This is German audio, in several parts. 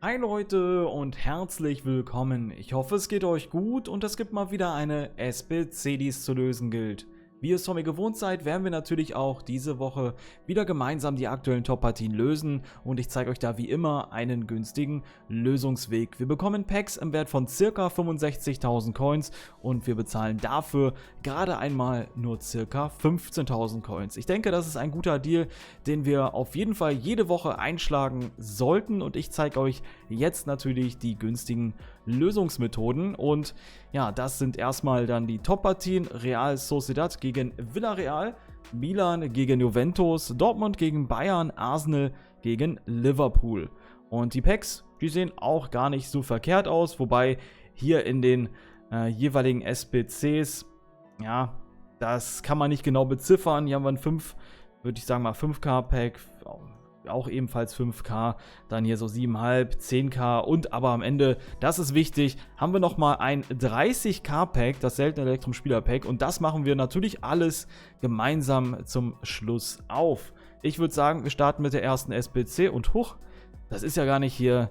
Hi Leute und herzlich willkommen. Ich hoffe, es geht euch gut und es gibt mal wieder eine SBC, die es zu lösen gilt. Wie ihr es von mir gewohnt seid, werden wir natürlich auch diese Woche wieder gemeinsam die aktuellen Top-Partien lösen und ich zeige euch da wie immer einen günstigen Lösungsweg. Wir bekommen Packs im Wert von ca. 65.000 Coins und wir bezahlen dafür gerade einmal nur ca. 15.000 Coins. Ich denke, das ist ein guter Deal, den wir auf jeden Fall jede Woche einschlagen sollten und ich zeige euch jetzt natürlich die günstigen Lösungsmethoden und ja, das sind erstmal dann die Top-Partien: Real Sociedad gegen Villarreal, Milan gegen Juventus, Dortmund gegen Bayern, Arsenal gegen Liverpool. Und die Packs, die sehen auch gar nicht so verkehrt aus, wobei hier in den jeweiligen SBCs, ja, das kann man nicht genau beziffern. Hier haben wir ein 5, würde ich sagen mal 5K-Pack, auch ebenfalls 5K, dann hier so 7,5, 10K und aber am Ende, das ist wichtig, haben wir nochmal ein 30K-Pack, das seltene Elektrum-Spieler-Pack und das machen wir natürlich alles gemeinsam zum Schluss auf. Ich würde sagen, wir starten mit der ersten SBC und huch, das ist ja gar nicht hier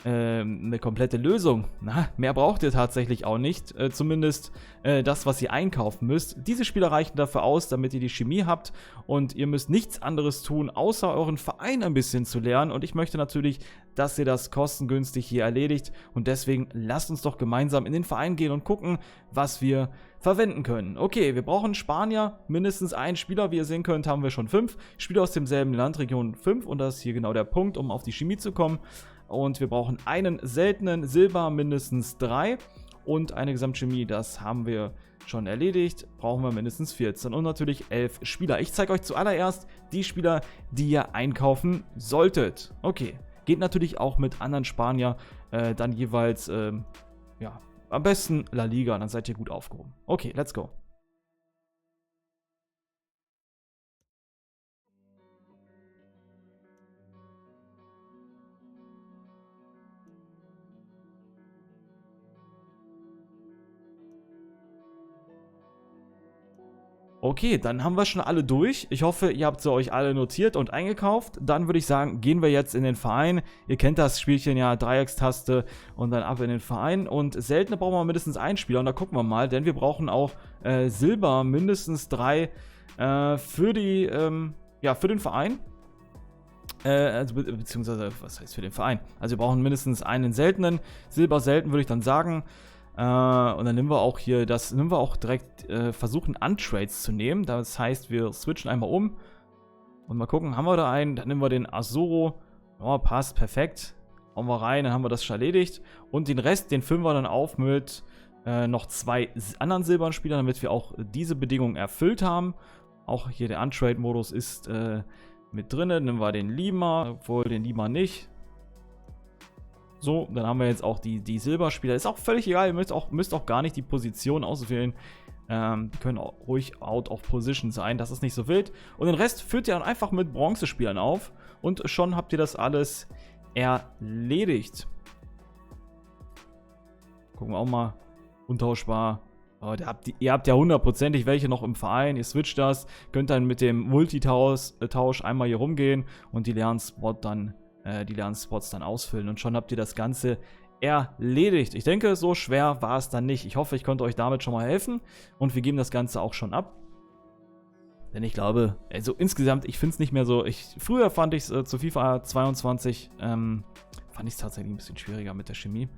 eine komplette Lösung. Na, mehr braucht ihr tatsächlich auch nicht. Zumindest das, was ihr einkaufen müsst. Diese Spieler reichen dafür aus, damit ihr die Chemie habt und ihr müsst nichts anderes tun, außer euren Verein ein bisschen zu lernen. Und ich möchte natürlich, dass ihr das kostengünstig hier erledigt. Und deswegen lasst uns doch gemeinsam in den Verein gehen und gucken, was wir verwenden können. Okay, wir brauchen Spanier, mindestens einen Spieler. Wie ihr sehen könnt, haben wir schon 5 Spieler aus demselben Land, Region 5. Und das ist hier genau der Punkt, um auf die Chemie zu kommen. Und wir brauchen einen seltenen Silber, mindestens 3 und eine Gesamtchemie, das haben wir schon erledigt, brauchen wir mindestens 14 und natürlich 11 Spieler. Ich zeige euch zuallererst die Spieler, die ihr einkaufen solltet. Okay, geht natürlich auch mit anderen Spanier, dann jeweils, ja, am besten La Liga, dann seid ihr gut aufgehoben. Okay, let's go. Okay, dann haben wir schon alle durch. Ich hoffe, ihr habt sie euch alle notiert und eingekauft. Dann würde ich sagen, gehen wir jetzt in den Verein. Ihr kennt das Spielchen ja, Dreieckstaste und dann ab in den Verein. Und seltene brauchen wir mindestens einen Spieler und da gucken wir mal, denn wir brauchen auch Silber, mindestens 3 für die, ja, für den Verein. Also, beziehungsweise, was heißt für den Verein? Also wir brauchen mindestens einen seltenen. Silber selten würde ich dann sagen. Und dann nehmen wir auch hier, das nehmen wir auch direkt, versuchen Untrades zu nehmen. Das heißt, wir switchen einmal um und mal gucken, haben wir da einen? Dann nehmen wir den Azuro. Oh, passt, perfekt. Hauen wir rein, dann haben wir das schon erledigt. Und den Rest, den füllen wir dann auf mit noch 2 anderen silbernen Spielern, damit wir auch diese Bedingungen erfüllt haben. Auch hier der Untrade-Modus ist mit drin. Nehmen wir den Lima, obwohl den Lima nicht. So, dann haben wir jetzt auch die Silberspieler. Ist auch völlig egal, ihr müsst auch gar nicht die Position auswählen. Die können auch ruhig out of position sein, das ist nicht so wild. Und den Rest führt ihr dann einfach mit Bronzespielern auf. Und schon habt ihr das alles erledigt. Gucken wir auch mal. Untauschbar. Oh, ihr habt ja hundertprozentig welche noch im Verein. Ihr switcht das. Könnt dann mit dem Multitausch einmal hier rumgehen und die Lernspots dann ausfüllen. Und schon habt ihr das Ganze erledigt. Ich denke, so schwer war es dann nicht. Ich hoffe, ich konnte euch damit schon mal helfen. Und wir geben das Ganze auch schon ab. Denn ich glaube, also insgesamt, ich finde es nicht mehr so. Früher fand ich es zu FIFA 22, fand ich es tatsächlich ein bisschen schwieriger mit der Chemie.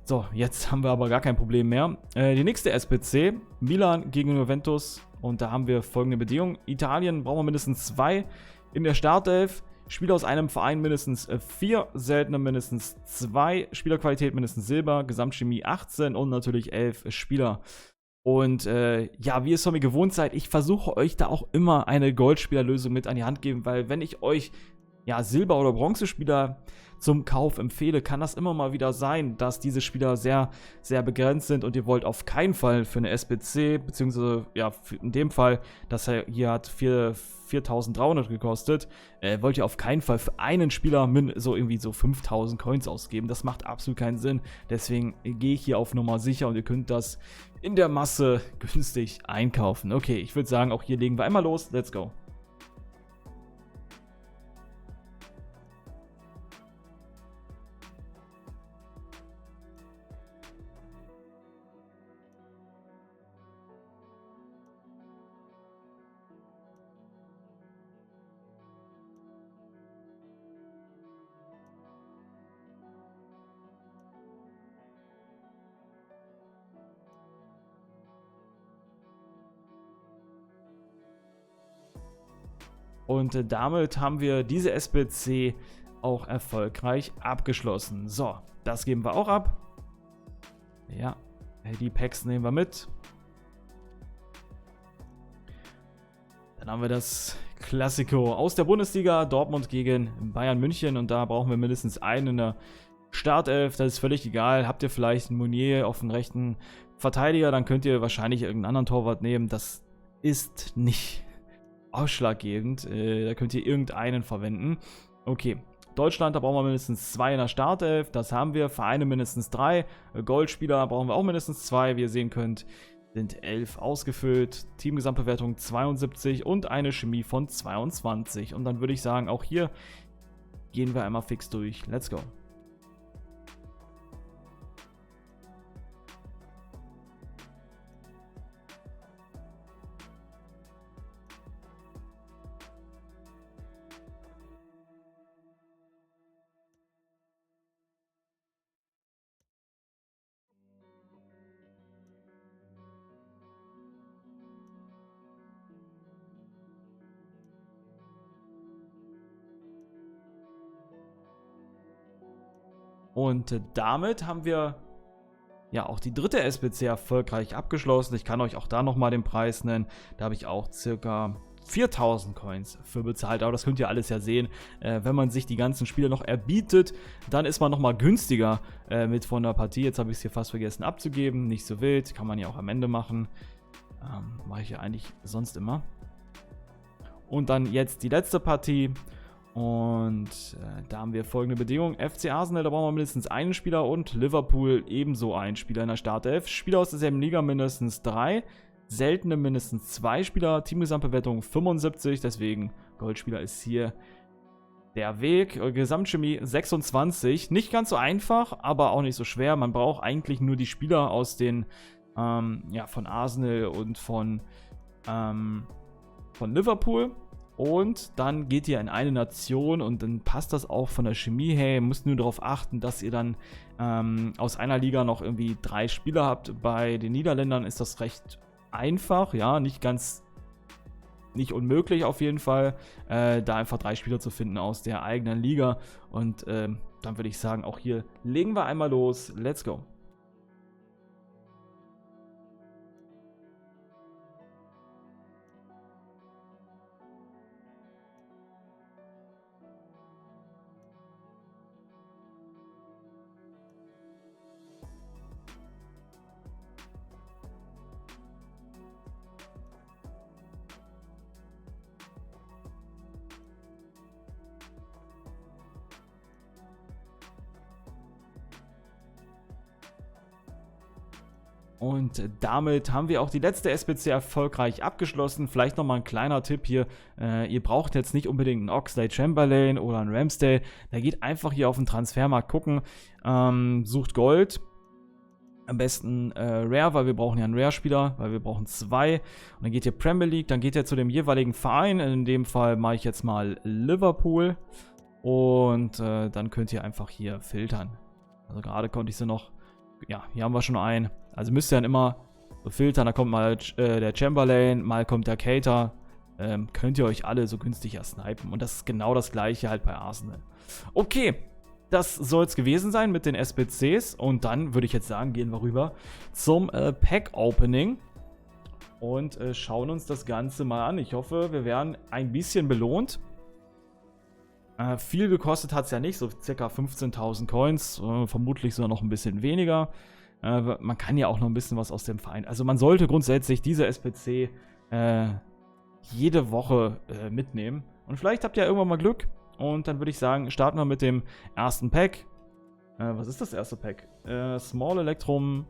So, jetzt haben wir aber gar kein Problem mehr. Die nächste SBC, Milan gegen Juventus. Und da haben wir folgende Bedingungen. Italien brauchen wir mindestens 2 in der Startelf. Spieler aus einem Verein mindestens 4, seltene mindestens 2, Spielerqualität mindestens Silber, Gesamtchemie 18 und natürlich 11 Spieler. Und ja, wie ihr es von mir gewohnt seid, ich versuche euch da auch immer eine Goldspielerlösung mit an die Hand geben, weil wenn ich euch ja Silber- oder Bronzespieler zum Kauf empfehle, kann das immer mal wieder sein, dass diese Spieler sehr, sehr begrenzt sind und ihr wollt auf keinen Fall für eine SBC, beziehungsweise ja, in dem Fall, das hier hat 4.300 gekostet, wollt ihr auf keinen Fall für einen Spieler so irgendwie so 5.000 Coins ausgeben. Das macht absolut keinen Sinn. Deswegen gehe ich hier auf Nummer sicher und ihr könnt das in der Masse günstig einkaufen. Okay, ich würde sagen, auch hier legen wir einmal los. Let's go. Und damit haben wir diese SBC auch erfolgreich abgeschlossen. So, das geben wir auch ab. Ja, die Packs nehmen wir mit. Dann haben wir das Klassiko aus der Bundesliga, Dortmund gegen Bayern München. Und da brauchen wir mindestens einen in der Startelf. Das ist völlig egal. Habt ihr vielleicht einen Meunier auf den rechten Verteidiger, dann könnt ihr wahrscheinlich irgendeinen anderen Torwart nehmen. Das ist nicht ausschlaggebend. Da könnt ihr irgendeinen verwenden. Okay. Deutschland, da brauchen wir mindestens 2 in der Startelf. Das haben wir. Vereine mindestens 3. Goldspieler brauchen wir auch mindestens 2. Wie ihr sehen könnt, sind 11 ausgefüllt. Teamgesamtbewertung 72 und eine Chemie von 22. Und dann würde ich sagen, auch hier gehen wir einmal fix durch. Let's go. Und damit haben wir ja auch die dritte SBC erfolgreich abgeschlossen. Ich kann euch auch da nochmal den Preis nennen. Da habe ich auch circa 4000 Coins für bezahlt. Aber das könnt ihr alles ja sehen. Wenn man sich die ganzen Spiele noch erbietet, dann ist man nochmal günstiger mit von der Partie. Jetzt habe ich es hier fast vergessen abzugeben. Nicht so wild. Kann man ja auch am Ende machen. Mache ich ja eigentlich sonst immer. Und dann jetzt die letzte Partie. Und da haben wir folgende Bedingungen. FC Arsenal, da brauchen wir mindestens einen Spieler und Liverpool ebenso einen Spieler in der Startelf. Spieler aus derselben Liga mindestens 3. Seltene mindestens 2 Spieler. Teamgesamtbewertung 75, deswegen Goldspieler ist hier der Weg. Gesamtchemie 26. Nicht ganz so einfach, aber auch nicht so schwer. Man braucht eigentlich nur die Spieler aus den von Arsenal und von Liverpool. Und dann geht ihr in eine Nation und dann passt das auch von der Chemie her. Ihr müsst nur darauf achten, dass ihr dann aus einer Liga noch irgendwie 3 Spieler habt. Bei den Niederländern ist das recht einfach, ja, nicht unmöglich auf jeden Fall, da einfach 3 Spieler zu finden aus der eigenen Liga. Und dann würde ich sagen, auch hier legen wir einmal los. Let's go. Und damit haben wir auch die letzte SBC erfolgreich abgeschlossen. Vielleicht nochmal ein kleiner Tipp hier. Ihr braucht jetzt nicht unbedingt einen Oxlade-Chamberlain oder einen Ramsdale. Da geht einfach hier auf den Transfermarkt gucken. Sucht Gold. Am besten Rare, weil wir brauchen ja einen Rare-Spieler, weil wir brauchen 2. Und dann geht ihr Premier League, dann geht ihr zu dem jeweiligen Verein. In dem Fall mache ich jetzt mal Liverpool. Und dann könnt ihr einfach hier filtern. Also gerade konnte ich sie noch... Ja, hier haben wir schon einen. Also müsst ihr dann immer so filtern. Da kommt mal der Chamberlain, mal kommt der Keita. Könnt ihr euch alle so günstiger snipen. Und das ist genau das gleiche halt bei Arsenal. Okay, das soll es gewesen sein mit den SBCs. Und dann würde ich jetzt sagen, gehen wir rüber zum Pack-Opening. Und schauen uns das Ganze mal an. Ich hoffe, wir werden ein bisschen belohnt. Viel gekostet hat es ja nicht, so ca. 15.000 Coins, vermutlich sogar noch ein bisschen weniger. Man kann ja auch noch ein bisschen was aus dem Verein. Also man sollte grundsätzlich diese SBC jede Woche mitnehmen. Und vielleicht habt ihr irgendwann mal Glück. Und dann würde ich sagen, starten wir mit dem ersten Pack. Was ist das erste Pack? Small Electrum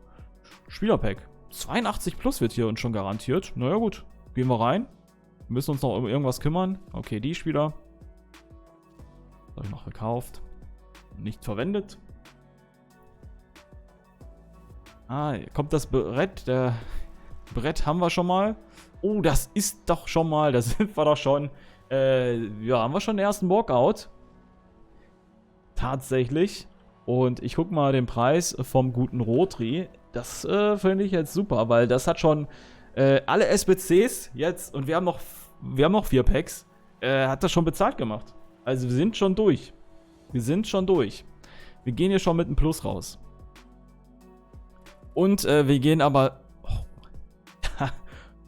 Spielerpack. 82 plus wird hier uns schon garantiert. Naja gut, gehen wir rein. Wir müssen uns noch um irgendwas kümmern. Okay, die Spieler. Habe ich noch gekauft. Nicht verwendet. Hier kommt das Brett. Der Brett haben wir schon mal. Oh, das ist doch schon mal. Da sind wir doch schon. Ja, haben wir schon den ersten Walkout. Tatsächlich. Und ich gucke mal den Preis vom guten Rotri. Das finde ich jetzt super, weil das hat schon alle SBCs jetzt. Und wir haben noch 4 Packs. hat das schon bezahlt gemacht. Also wir sind schon durch. Wir sind schon durch. Wir gehen hier schon mit einem Plus raus. Und wir gehen aber... Oh.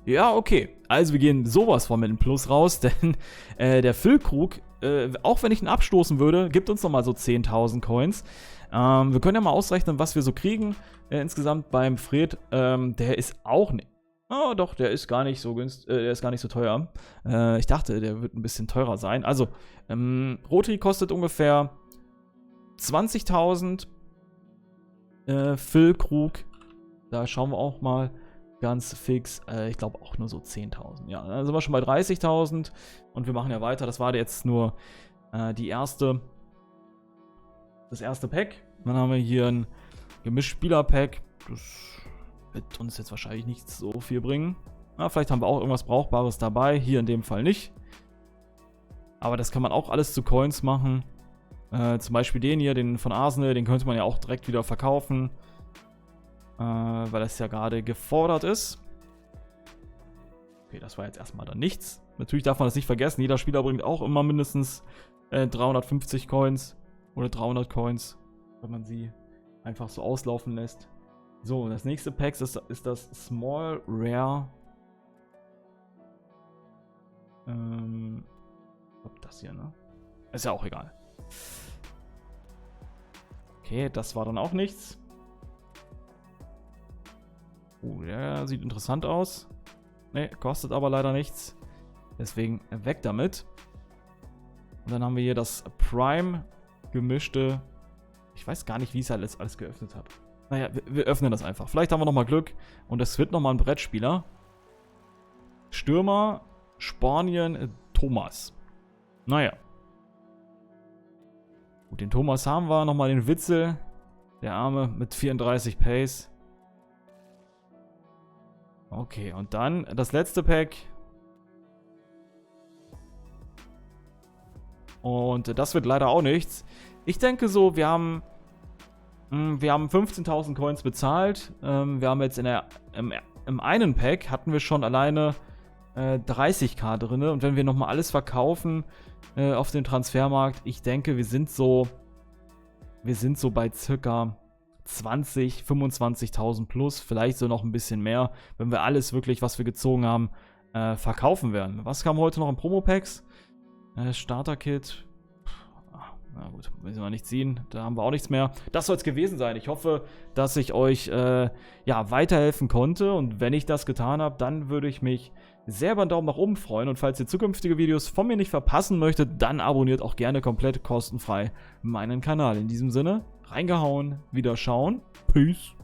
Ja, okay. Also wir gehen sowas von mit einem Plus raus, denn der Füllkrug, auch wenn ich ihn abstoßen würde, gibt uns nochmal so 10.000 Coins. Wir können ja mal ausrechnen, was wir so kriegen. Insgesamt beim Fred, der ist auch nicht... Oh, doch, der ist gar nicht so der ist gar nicht so teuer. Ich dachte, der wird ein bisschen teurer sein. Also, Rotary kostet ungefähr 20.000. Füllkrug, da schauen wir auch mal ganz fix. Ich glaube auch nur so 10.000. Ja, dann sind wir schon bei 30.000. Und wir machen ja weiter. Das war jetzt nur das erste Pack. Dann haben wir hier ein Gemischt-Spieler-Pack. Das wird uns jetzt wahrscheinlich nicht so viel bringen. Na, vielleicht haben wir auch irgendwas Brauchbares dabei. Hier in dem Fall nicht. Aber das kann man auch alles zu Coins machen. Zum Beispiel den hier, den von Arsenal, den könnte man ja auch direkt wieder verkaufen. Weil das ja gerade gefordert ist. Okay, das war jetzt erstmal dann nichts. Natürlich darf man das nicht vergessen. Jeder Spieler bringt auch immer mindestens 350 Coins. Oder 300 Coins. Wenn man sie einfach so auslaufen lässt. So, das nächste Pack ist das Small Rare. Ich glaube das hier, ne? Ist ja auch egal. Okay, das war dann auch nichts. Der sieht interessant aus. Ne, kostet aber leider nichts. Deswegen weg damit. Und dann haben wir hier das Prime gemischte. Ich weiß gar nicht, wie ich es alles geöffnet habe. Naja, wir öffnen das einfach. Vielleicht haben wir nochmal Glück. Und es wird nochmal ein Brettspieler. Stürmer, Spanien, Thomas. Naja. Gut, den Thomas haben wir. Nochmal den Witzel. Der Arme mit 34 Pace. Okay, und dann das letzte Pack. Und das wird leider auch nichts. Ich denke so, wir haben 15.000 Coins bezahlt. Wir haben jetzt im einen Pack hatten wir schon alleine 30.000 drin. Und wenn wir nochmal alles verkaufen auf dem Transfermarkt, ich denke, wir sind so bei circa 20.000, 25.000 plus, vielleicht so noch ein bisschen mehr, wenn wir alles wirklich, was wir gezogen haben, verkaufen werden. Was kam heute noch in Promo-Packs? Starter-Kit. Na gut, müssen wir nicht ziehen. Da haben wir auch nichts mehr. Das soll es gewesen sein. Ich hoffe, dass ich euch weiterhelfen konnte. Und wenn ich das getan habe, dann würde ich mich sehr über einen Daumen nach oben freuen. Und falls ihr zukünftige Videos von mir nicht verpassen möchtet, dann abonniert auch gerne komplett kostenfrei meinen Kanal. In diesem Sinne, reingehauen, wieder schauen. Peace.